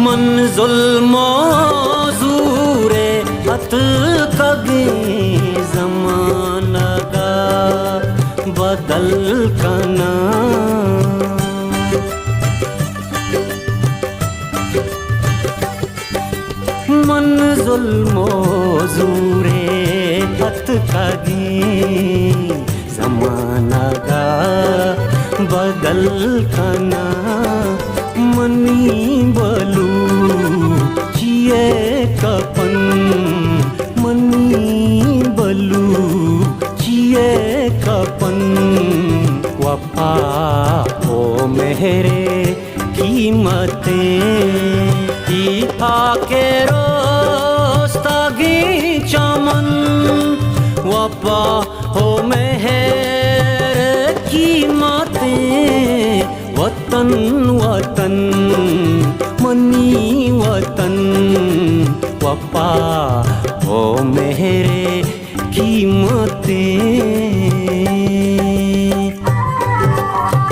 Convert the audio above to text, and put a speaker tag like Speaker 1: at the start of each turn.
Speaker 1: मन जुल्मो ज़ूरे हत कभी ज़माना का बदल कना मन जुल्मो ज़ूरे हत कभी ज़माना का बदल कना मनी बलू जिए कपन मनी बलू जिए कपन वफा हो मेरे कीमतें ही आके रोस्तागी चमन वफा हो मेरे कीमतें वतन वतन मनी वतन वफा हो मेरे कीमतें